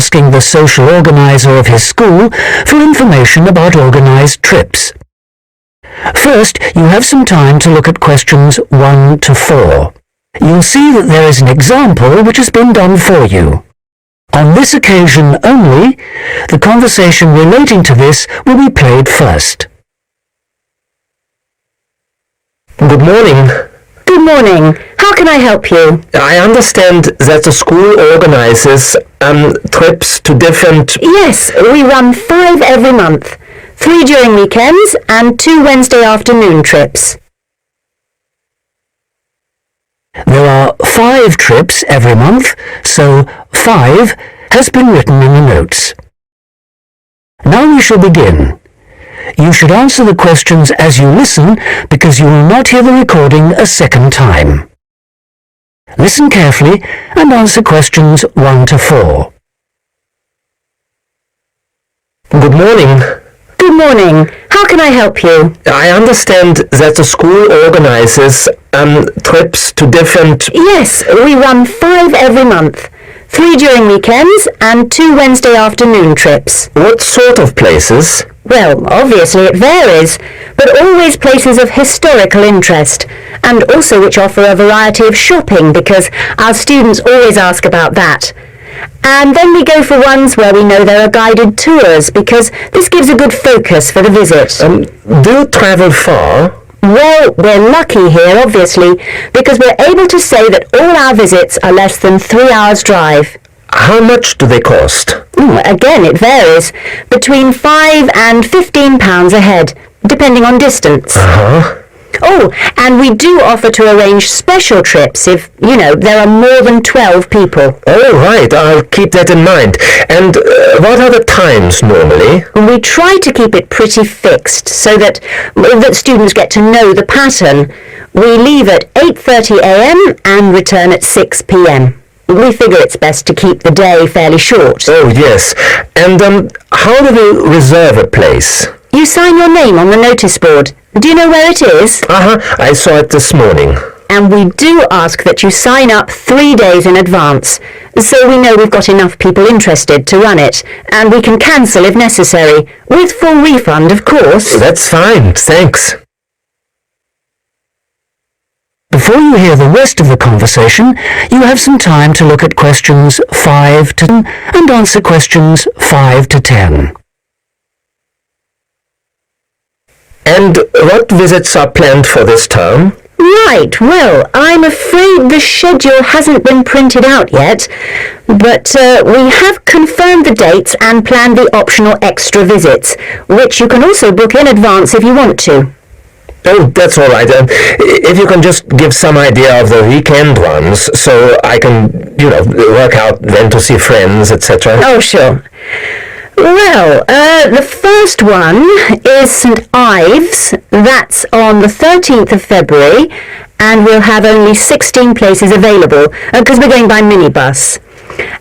asking the social organizer of his school for information about organized trips. First, you have some time to look at questions 1 to 4. You'll see that there is an example which has been done for you. On this occasion only, the conversation relating to this will be played first. Good morning. Good morning. How can I help you? I understand that the school organizes trips to different... Yes, we run 5 every month. 3 during weekends and 2 Wednesday afternoon trips. There are 5 trips every month, so 5 has been written in the notes. Now we shall begin. You should answer the questions as you listen because you will not hear the recording a second time. Listen carefully and answer questions 1 to 4. Good morning. Good morning. How can I help you? I understand that the school organizes trips to different... Yes, we run 5 every month. 3 during weekends and 2 Wednesday afternoon trips. What sort of places? Well, obviously it varies, but always places of historical interest, and also which offer a variety of shopping because our students always ask about that. And then we go for ones where we know there are guided tours because this gives a good focus for the visit. Do you travel far? Well, we're lucky here, obviously, because we're able to say that all our visits are less than 3 hours drive. How much do they cost? Again, it varies. Between £5 and £15 a head, depending on distance. Oh, and we do offer to arrange special trips if, there are more than 12 people. Oh, right. I'll keep that in mind. And what are the times normally? We try to keep it pretty fixed so that students get to know the pattern. We leave at 8:30 a.m. and return at 6 p.m. We figure it's best to keep the day fairly short. Oh, yes. And how do we reserve a place? You sign your name on the notice board. Do you know where it is? I saw it this morning. And we do ask that you sign up 3 days in advance, so we know we've got enough people interested to run it, and we can cancel if necessary, with full refund, of course. That's fine, thanks. Before you hear the rest of the conversation, you have some time to look at questions 5 to 10 and answer questions 5 to 10. And what visits are planned for this term? Right, well, I'm afraid the schedule hasn't been printed out yet, but we have confirmed the dates and planned the optional extra visits, which you can also book in advance if you want to. Oh, that's all right. If you can just give some idea of the weekend ones, so I can, work out when to see friends, etc. Oh, sure. Well, the first one is St Ives. That's on the 13th of February, and we'll have only 16 places available, because we're going by minibus.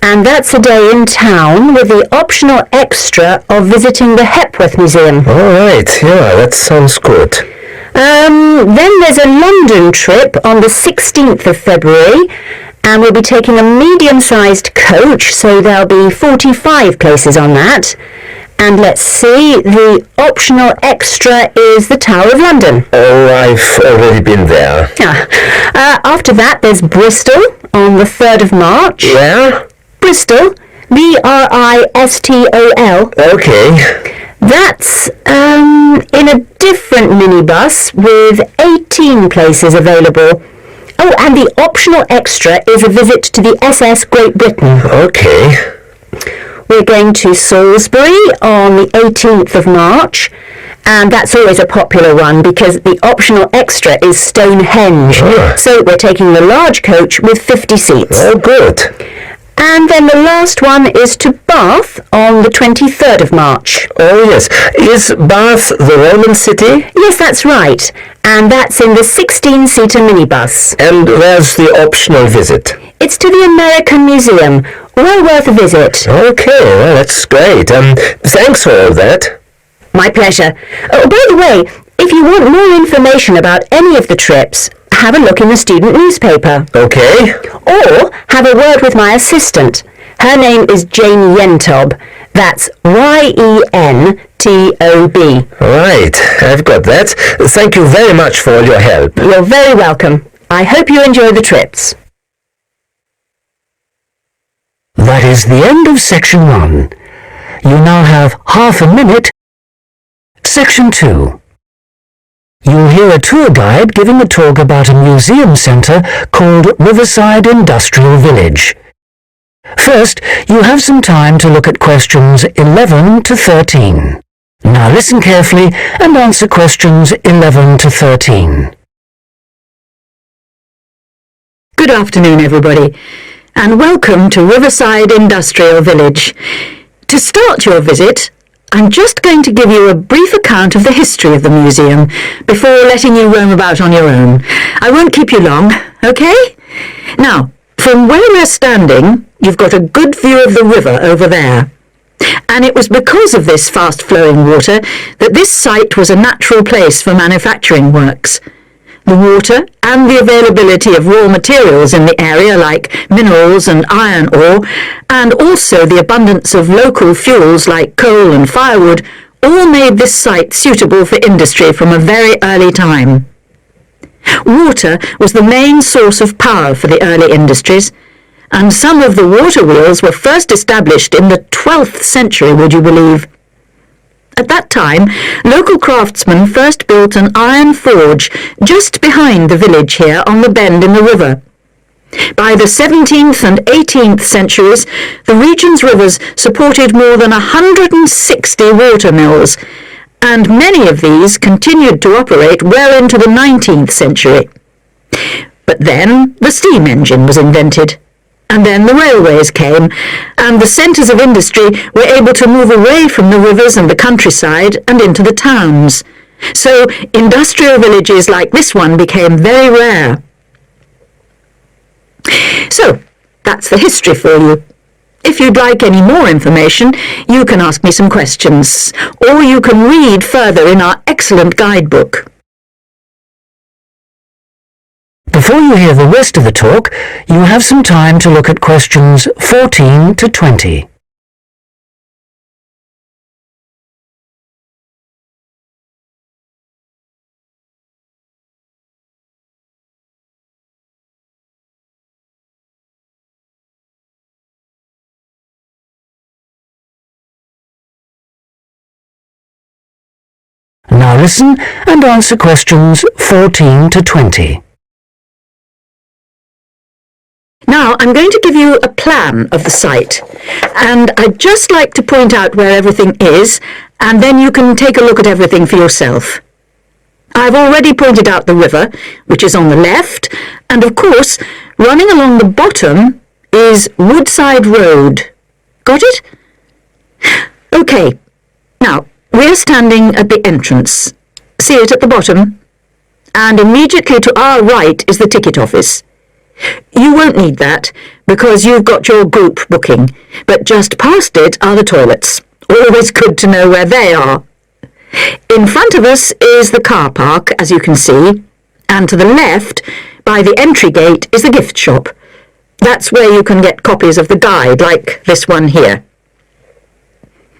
And that's a day in town with the optional extra of visiting the Hepworth Museum. All right, yeah, that sounds good. Then there's a London trip on the 16th of February, and we'll be taking a medium-sized coach, so there'll be 45 places on that. And let's see, the optional extra is the Tower of London. Oh, I've already been there. After that, there's Bristol on the 3rd of March. Where? Bristol, Bristol. Okay. That's in a different minibus with 18 places available. Oh, and the optional extra is a visit to the SS Great Britain. Okay. We're going to Salisbury on the 18th of March, and that's always a popular one because the optional extra is Stonehenge. So we're taking the large coach with 50 seats. Oh, good. And then the last one is to Bath on the 23rd of March. Oh, yes. Is Bath the Roman city? Yes, that's right. And that's in the 16-seater minibus. And where's the optional visit? It's to the American Museum. Well worth a visit. Okay, well, that's great. Thanks for all that. My pleasure. Oh, by the way, if you want more information about any of the trips, have a look in the student newspaper. Okay. Or have a word with my assistant. Her name is Jane Yentob. That's Y-E-N-T-O-B. Right, I've got that. Thank you very much for all your help. You're very welcome. I hope you enjoy the trips. That is the end of Section 1. You now have half a minute. Section 2. You'll hear a tour guide giving a talk about a museum centre called Riverside Industrial Village. First, you have some time to look at questions 11 to 13. Now listen carefully and answer questions 11 to 13. Good afternoon, everybody, and welcome to Riverside Industrial Village. To start your visit, I'm just going to give you a brief account of the history of the museum before letting you roam about on your own. I won't keep you long, okay? Now, from where we're standing, you've got a good view of the river over there. And it was because of this fast-flowing water that this site was a natural place for manufacturing works. The water and the availability of raw materials in the area like minerals and iron ore, and also the abundance of local fuels like coal and firewood, all made this site suitable for industry from a very early time. Water was the main source of power for the early industries, and some of the water wheels were first established in the 12th century, would you believe? At that time, local craftsmen first built an iron forge just behind the village here on the bend in the river. By the 17th and 18th centuries, the region's rivers supported more than 160 water mills, and many of these continued to operate well into the 19th century. But then the steam engine was invented. And then the railways came, and the centres of industry were able to move away from the rivers and the countryside and into the towns. So industrial villages like this one became very rare. So, that's the history for you. If you'd like any more information, you can ask me some questions, or you can read further in our excellent guidebook. Before you hear the rest of the talk, you have some time to look at questions 14 to 20. Now listen and answer questions 14 to 20. Now, I'm going to give you a plan of the site, and I'd just like to point out where everything is, and then you can take a look at everything for yourself. I've already pointed out the river, which is on the left, and of course, running along the bottom is Woodside Road. Got it? Okay, now, we're standing at the entrance. See it at the bottom? And immediately to our right is the ticket office. You won't need that, because you've got your group booking, but just past it are the toilets. Always good to know where they are. In front of us is the car park, as you can see, and to the left, by the entry gate, is the gift shop. That's where you can get copies of the guide, like this one here.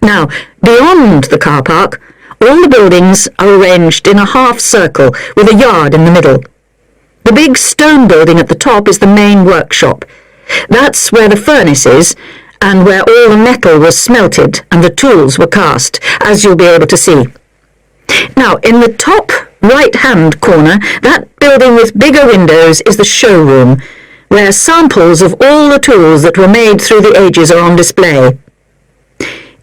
Now, beyond the car park, all the buildings are arranged in a half circle with a yard in the middle. The big stone building at the top is the main workshop. That's where the furnace is, and where all the metal was smelted and the tools were cast, as you'll be able to see. Now, in the top right-hand corner, that building with bigger windows is the showroom, where samples of all the tools that were made through the ages are on display.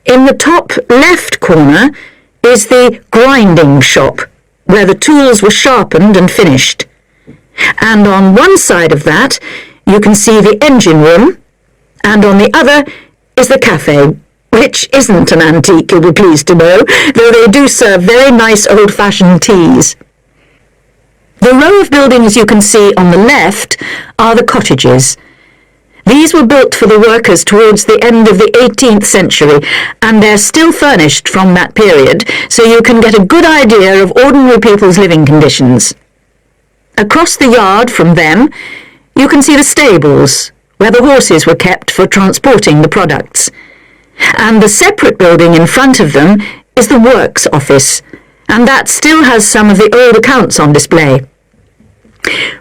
In the top left corner is the grinding shop, where the tools were sharpened and finished. And on one side of that, you can see the engine room, and on the other is the cafe, which isn't an antique, you'll be pleased to know, though they do serve very nice old-fashioned teas. The row of buildings you can see on the left are the cottages. These were built for the workers towards the end of the 18th century, and they're still furnished from that period, so you can get a good idea of ordinary people's living conditions. Across the yard from them, you can see the stables, where the horses were kept for transporting the products. And the separate building in front of them is the works office, and that still has some of the old accounts on display.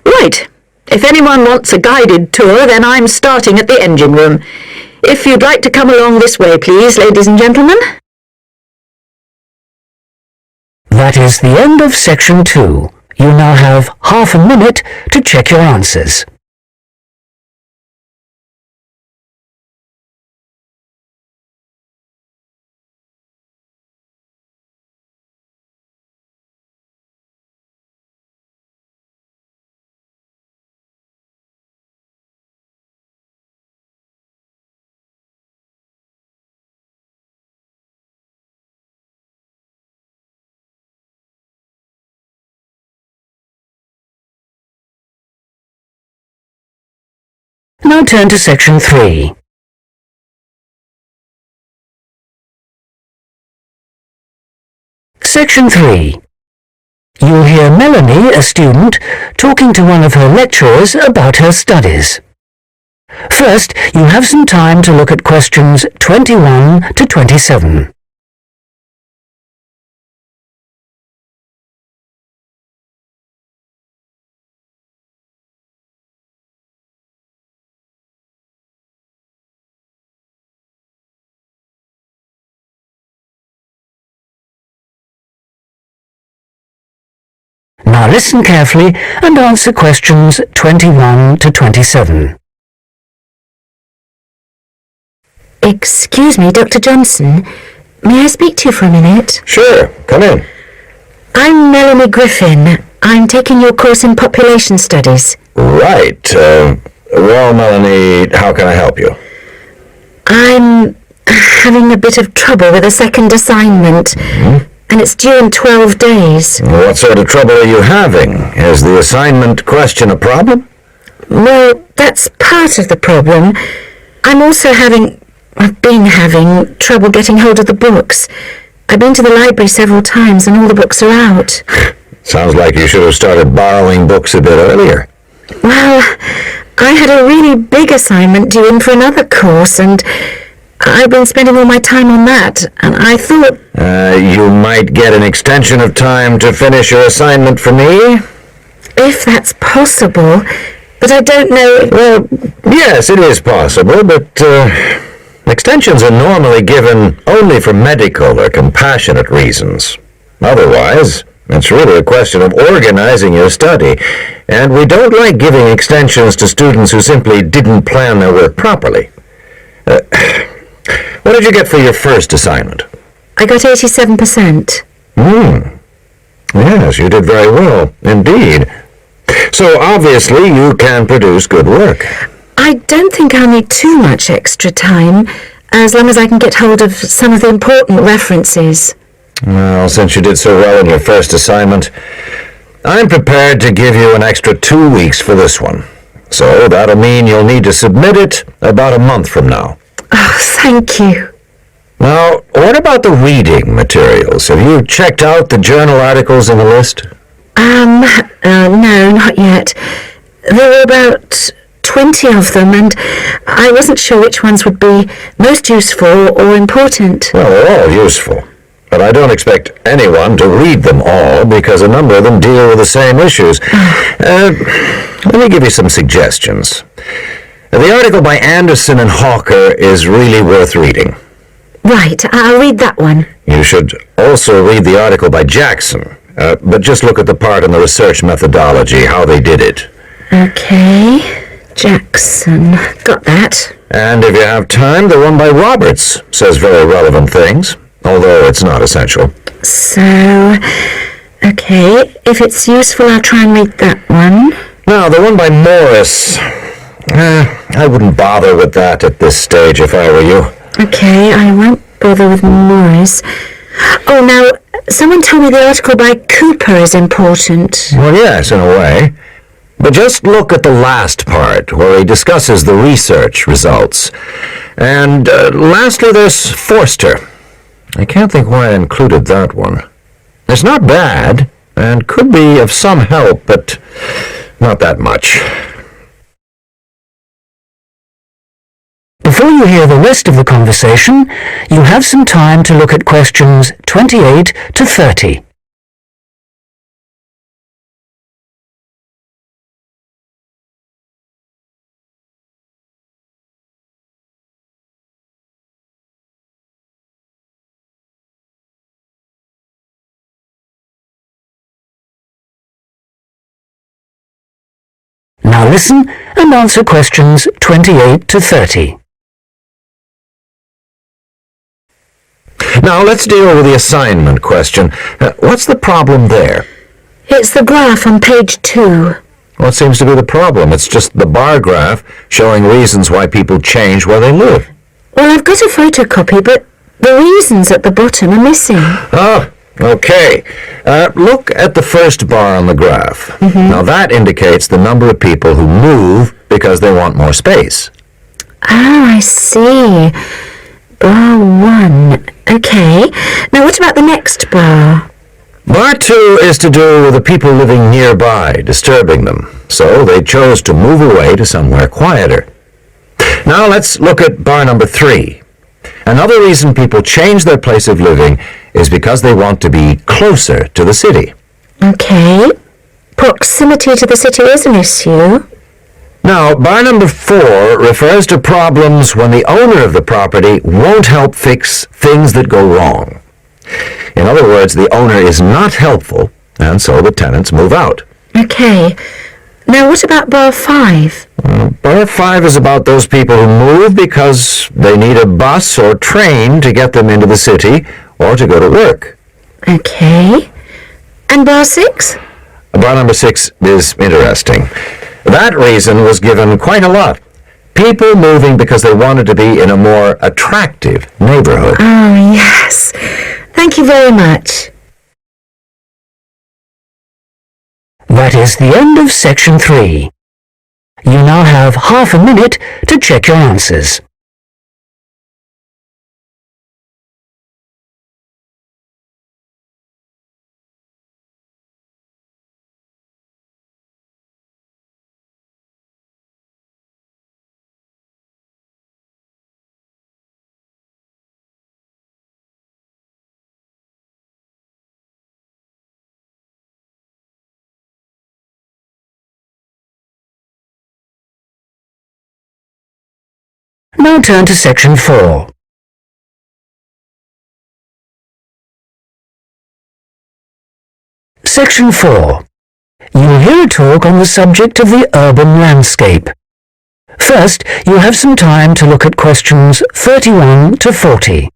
Right, if anyone wants a guided tour, then I'm starting at the engine room. If you'd like to come along this way, please, ladies and gentlemen. That is the end of section 2. You now have half a minute to check your answers. Now turn to section 3. Section 3. You'll hear Melanie, a student, talking to one of her lecturers about her studies. First, you have some time to look at questions 21 to 27. Now listen carefully and answer questions 21 to 27. Excuse me, Dr. Johnson. May I speak to you for a minute? Sure, come in. I'm Melanie Griffin. I'm taking your course in population studies. Right. Well, Melanie, how can I help you? I'm having a bit of trouble with a second assignment. And it's due in 12 days. What sort of trouble are you having? Is the assignment question a problem? Well, that's part of the problem. I've been having trouble getting hold of the books. I've been to the library several times and all the books are out. Sounds like you should have started borrowing books a bit earlier. Well, I had a really big assignment due in for another course and I've been spending all my time on that, and I thought... You might get an extension of time to finish your assignment for me? If that's possible, but I don't know... Well, yes, it is possible, but extensions are normally given only for medical or compassionate reasons. Otherwise, it's really a question of organizing your study, and we don't like giving extensions to students who simply didn't plan their work properly. What did you get for your first assignment? I got 87%. Yes, you did very well, indeed. So, obviously, you can produce good work. I don't think I'll need too much extra time, as long as I can get hold of some of the important references. Well, since you did so well in your first assignment, I'm prepared to give you an extra 2 weeks for this one. So, that'll mean you'll need to submit it about a month from now. Oh, thank you. Now, what about the reading materials? Have you checked out the journal articles in the list? No, not yet. There were about 20 of them, and I wasn't sure which ones would be most useful or important. Well, they're all useful, but I don't expect anyone to read them all because a number of them deal with the same issues. Let me give you some suggestions. The article by Anderson and Hawker is really worth reading. Right, I'll read that one. You should also read the article by Jackson, but just look at the part on the research methodology, how they did it. Okay, Jackson, got that. And if you have time, the one by Roberts says very relevant things, although it's not essential. So, okay, if it's useful, I'll try and read that one. Now, the one by Morris... I wouldn't bother with that at this stage if I were you. Okay, I won't bother with Morris. Oh, now, someone told me the article by Cooper is important. Well, yes, in a way. But just look at the last part, where he discusses the research results. And lastly, there's Forster. I can't think why I included that one. It's not bad, and could be of some help, but not that much. before you hear the rest of the conversation, you have some time to look at questions 28 to 30. Now listen and answer questions 28 to 30. Now let's deal with the assignment question. What's the problem there? It's the graph on page 2. What seems to be the problem? It's just the bar graph showing reasons why people change where they live. Well, I've got a photocopy, but the reasons at the bottom are missing. Oh, okay. Look at the first bar on the graph. Now that indicates the number of people who move because they want more space. Oh, I see. Bar 1. Okay. Now what about the next bar? Bar 2 is to do with the people living nearby, disturbing them. So they chose to move away to somewhere quieter. Now let's look at bar number 3. Another reason people change their place of living is because they want to be closer to the city. Okay. Proximity to the city is an issue. Now, bar number 4 refers to problems when the owner of the property won't help fix things that go wrong. In other words, the owner is not helpful, and so the tenants move out. Okay. Now what about bar 5? Bar 5 is about those people who move because they need a bus or train to get them into the city or to go to work. Okay. And bar 6? Bar number 6 is interesting. That reason was given quite a lot. People moving because they wanted to be in a more attractive neighborhood. Oh, yes. Thank you very much. That is the end of section 3. You now have half a minute to check your answers. Now turn to section 4. Section 4. You will hear a talk on the subject of the urban landscape. First, you have some time to look at questions 31 to 40.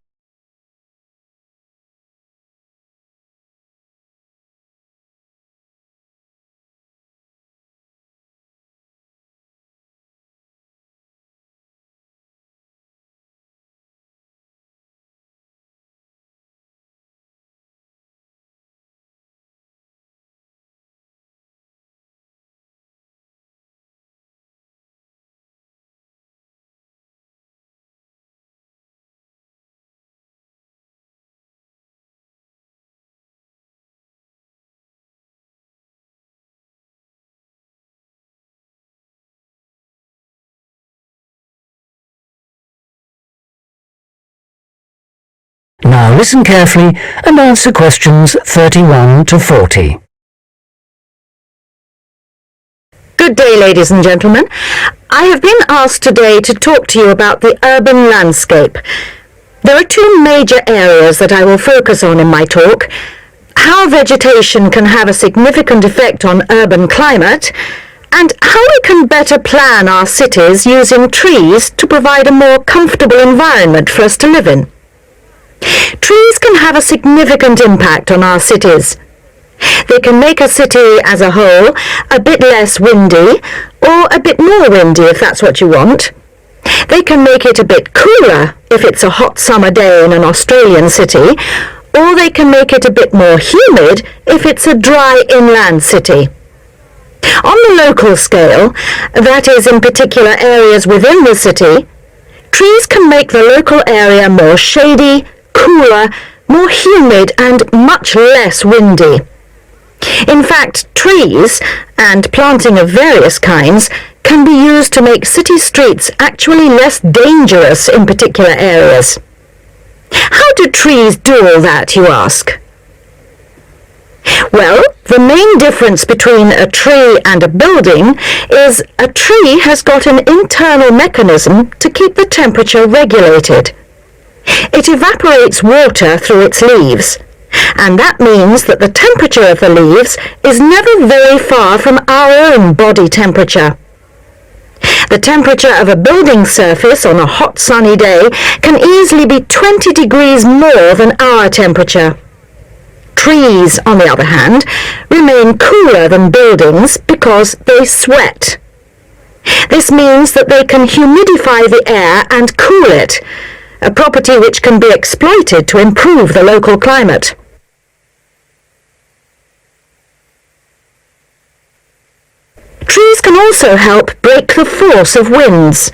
Now listen carefully and answer questions 31 to 40. Good day, ladies and gentlemen. I have been asked today to talk to you about the urban landscape. There are two major areas that I will focus on in my talk: how vegetation can have a significant effect on urban climate, and how we can better plan our cities using trees to provide a more comfortable environment for us to live in. Trees can have a significant impact on our cities. They can make a city as a whole a bit less windy, or a bit more windy if that's what you want. They can make it a bit cooler if it's a hot summer day in an Australian city, or they can make it a bit more humid if it's a dry inland city. On the local scale, that is in particular areas within the city, trees can make the local area more shady, cooler, more humid and much less windy. In fact, trees, and planting of various kinds, can be used to make city streets actually less dangerous in particular areas. How do trees do all that, you ask? Well, the main difference between a tree and a building is a tree has got an internal mechanism to keep the temperature regulated. It evaporates water through its leaves, and that means that the temperature of the leaves is never very far from our own body temperature. The temperature of a building surface on a hot sunny day can easily be 20 degrees more than our temperature. Trees, on the other hand, remain cooler than buildings because they sweat. This means that they can humidify the air and cool it, a property which can be exploited to improve the local climate. Trees can also help break the force of winds.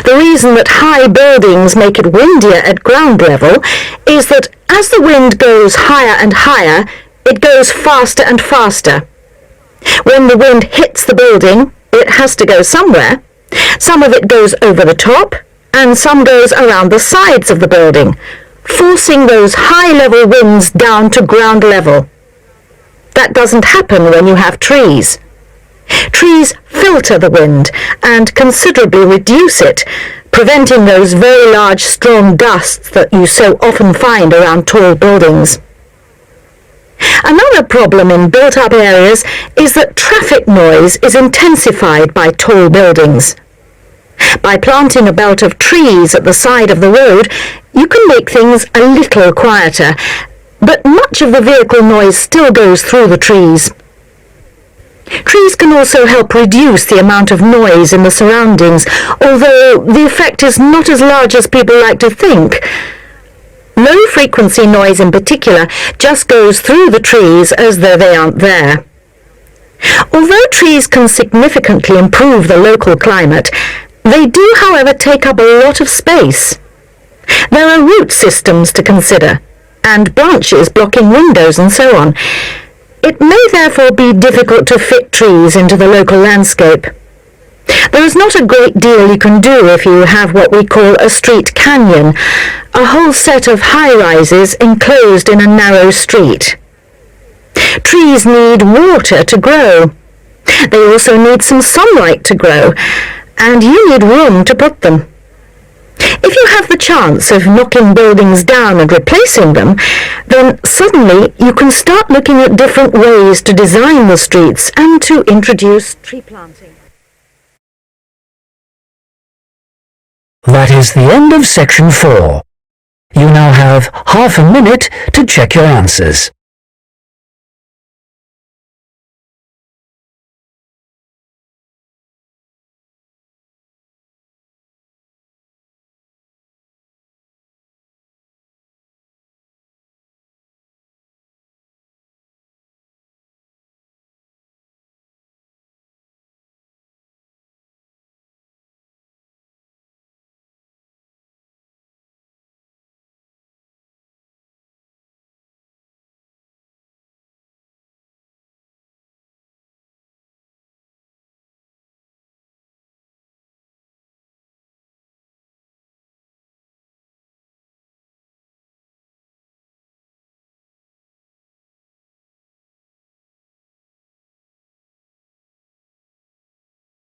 The reason that high buildings make it windier at ground level is that as the wind goes higher and higher, it goes faster and faster. When the wind hits the building, it has to go somewhere. Some of it goes over the top, and some goes around the sides of the building, forcing those high-level winds down to ground level. That doesn't happen when you have trees. Trees filter the wind and considerably reduce it, preventing those very large strong gusts that you so often find around tall buildings. Another problem in built-up areas is that traffic noise is intensified by tall buildings. By planting a belt of trees at the side of the road, you can make things a little quieter, but much of the vehicle noise still goes through the trees. Trees can also help reduce the amount of noise in the surroundings, although the effect is not as large as people like to think. Low-frequency noise in particular just goes through the trees as though they aren't there. Although trees can significantly improve the local climate, they do, however, take up a lot of space. There are root systems to consider, and branches blocking windows and so on. It may therefore be difficult to fit trees into the local landscape. There is not a great deal you can do if you have what we call a street canyon, a whole set of high-rises enclosed in a narrow street. Trees need water to grow. They also need some sunlight to grow, and you need room to put them. If you have the chance of knocking buildings down and replacing them, then suddenly you can start looking at different ways to design the streets and to introduce tree planting. That is the end of section 4. You now have half a minute to check your answers.